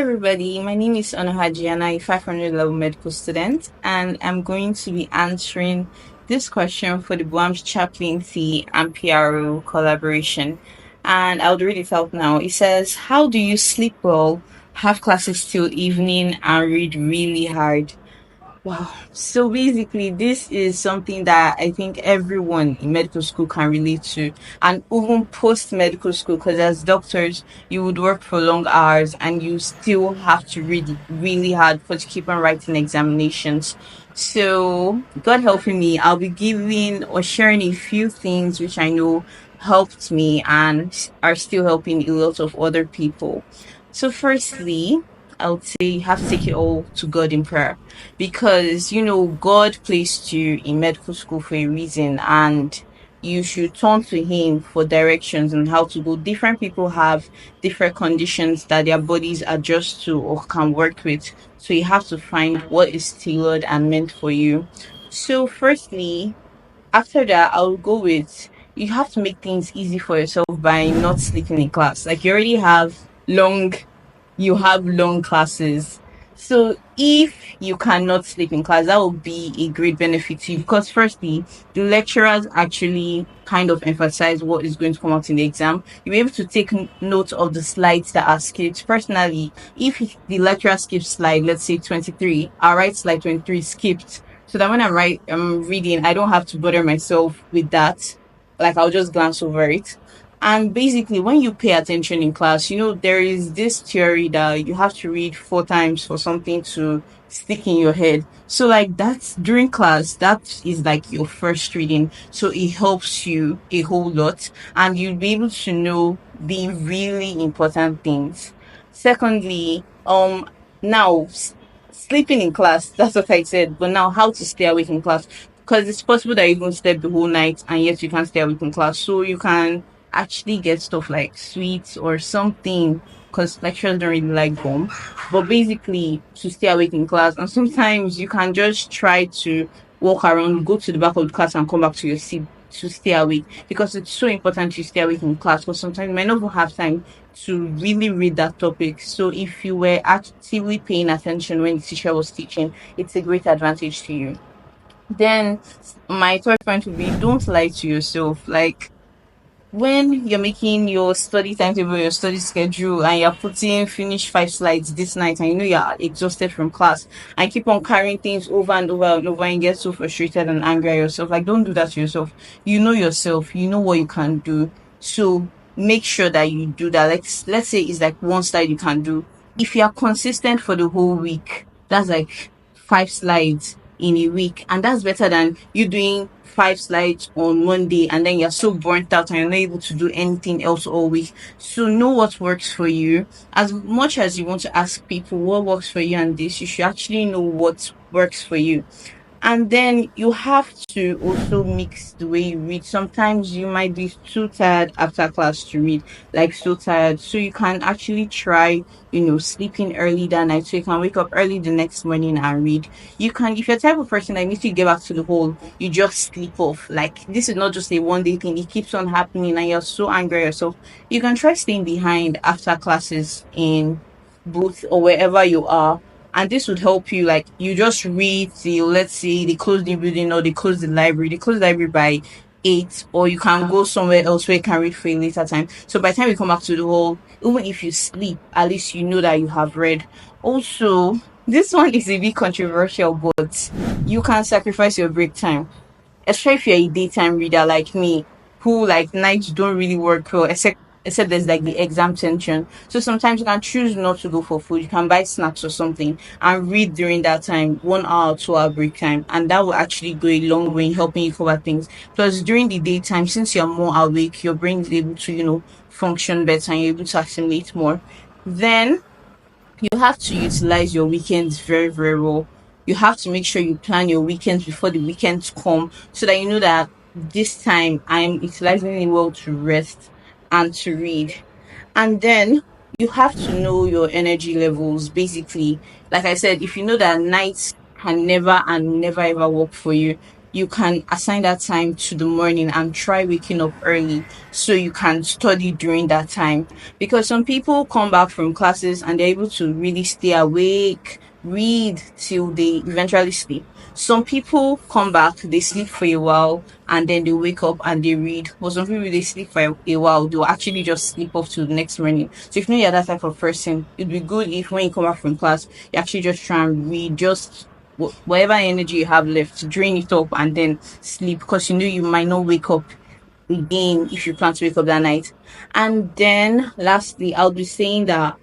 everybody. My name is Onuoha Gianna, a 500 level medical student, and I'm going to be answering this question for the warmest chaplaincy and PRO collaboration. And I'll read it out now. It says, how do you sleep well, have classes till evening, and read really hard? Wow. So basically, this is something that I think everyone in medical school can relate to, and even post medical school, because as doctors, you would work for long hours and you still have to read really hard for to keep on writing examinations. So, God helping me, I'll be giving or sharing a few things which I know helped me and are still helping a lot of other people. So, firstly, I would say you have to take it all to God in prayer because God placed you in medical school for a reason, and you should turn to him for directions on how to go. Different people have different conditions that their bodies adjust to or can work with, so you have to find what is tailored and meant for you. So firstly, after that, I'll go with, you have to make things easy for yourself by not sleeping in class. Like long you have long classes. So if you cannot sleep in class, that will be a great benefit to you because firstly, the lecturers actually kind of emphasize what is going to come out in the exam. You'll be able to take note of the slides that are skipped. Personally, if the lecturer skips slide, let's say 23, I'll write slide 23 skipped. So that when I'm reading, I don't have to bother myself with that. Like I'll just glance over it. And basically, when you pay attention in class, there is this theory that you have to read 4 times for something to stick in your head. So, like, that's during class, that is like your first reading. So, it helps you a whole lot, and you'll be able to know the really important things. Secondly, now sleeping in class, that's what I said, but now how to stay awake in class because it's possible that you can sleep the whole night and yet you can't stay awake in class. So, you can actually get stuff like sweets or something because lecturers don't really like gum. But basically, to stay awake in class, and sometimes you can just try to walk around, go to the back of the class, and come back to your seat to stay awake because it's so important to stay awake in class. Because sometimes you might not even have time to really read that topic. So if you were actively paying attention when the teacher was teaching, it's a great advantage to you. Then my third point would be don't lie to yourself. Like when you're making your study timetable, your study schedule, and you're putting finish 5 slides this night, and you're exhausted from class, and keep on carrying things over and over and over, and get so frustrated and angry at yourself. Like, don't do that to yourself. You know yourself. You know what you can do. So make sure that you do that. Like, let's say it's like one slide you can do. If you are consistent for the whole week, that's like 5 slides in a week, and that's better than you doing 5 slides on Monday and then you're so burnt out and you're not able to do anything else all week. So know what works for you. As much as you want to ask people what works for you and this, you should actually know what works for you. And then you have to also mix the way you read. Sometimes you might be too tired after class to read, like so tired. So you can actually try, sleeping early that night so you can wake up early the next morning and read. You can, if you're the type of person that needs to get back to the whole, you just sleep off. Like this is not just a 1 day thing, it keeps on happening and you're so angry at yourself. You can try staying behind after classes in booth or wherever you are, and this would help you. Like you just read till, let's say, they close the building or they close the library by 8, or you can go somewhere else where you can read for a later time. So by the time you come back to the hall, even if you sleep, at least you know that you have read. Also, this one is a bit controversial, but you can sacrifice your break time, especially if you're a daytime reader like me, who like nights don't really work well, except there's like the exam tension. So sometimes you can choose not to go for food. You can buy snacks or something and read during that time, 1 hour, 2 hour break time, and that will actually go a long way in helping you cover things. Plus, during the daytime, since you're more awake, your brain is able to function better and you're able to assimilate more. Then you have to utilize your weekends very, very well. You have to make sure you plan your weekends before the weekends come so that you know that this time I'm utilizing it well to rest and to read. And then you have to know your energy levels. Basically, like I said, if you know that nights can never and never ever work for you, you can assign that time to the morning and try waking up early so you can study during that time. Because some people come back from classes and they're able to really stay awake, read till they eventually sleep. Some people come back, they sleep for a while, and then they wake up and they read. But some people, they sleep for a while, they'll actually just sleep off to the next morning. So if you know you're that type of person, it'd be good if when you come back from class, you actually just try and read, just whatever energy you have left, drain it up and then sleep, because you know you might not wake up again if you plan to wake up that night. And then lastly, I'll be saying that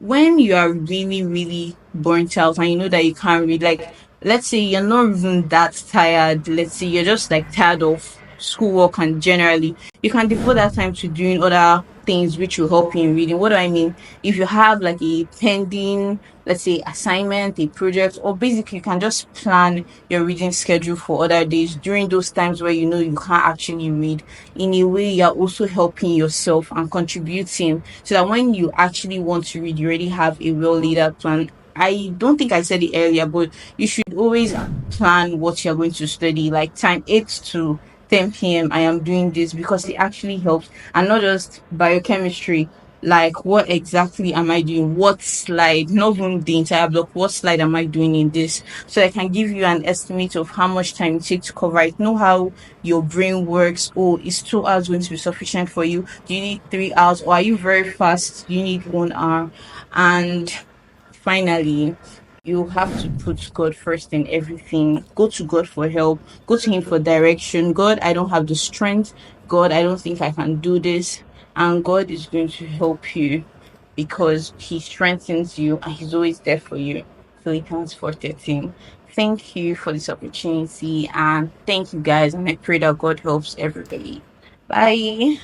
when you are really, really burnt out and you know that you can't read, like, let's say you're not even that tired, let's say you're just like tired of schoolwork and generally, you can devote that time to doing other things which will help you in reading. What do I mean? If you have like a pending, let's say, assignment, a project, or basically you can just plan your reading schedule for other days during those times where you know you can't actually read. In a way, you're also helping yourself and contributing so that when you actually want to read, you already have a well laid out plan. I don't think I said it earlier, but you should always plan what you're going to study, like time 8 to 10 p.m. I am doing this, because it actually helps. And not just biochemistry, like what exactly am I doing? What slide? Not even the entire block. What slide am I doing in this? So I can give you an estimate of how much time it takes to cover it. Know how your brain works. Oh, is 2 hours going to be sufficient for you? Do you need 3 hours? Or are you very fast? Do you need 1 hour? And finally, you have to put God first in everything. Go to God for help. Go to Him for direction. God, I don't have the strength. God, I don't think I can do this. And God is going to help you because He strengthens you and He's always there for you. Philippians 4:13. Thank you for this opportunity and thank you guys. And I pray that God helps everybody. Bye.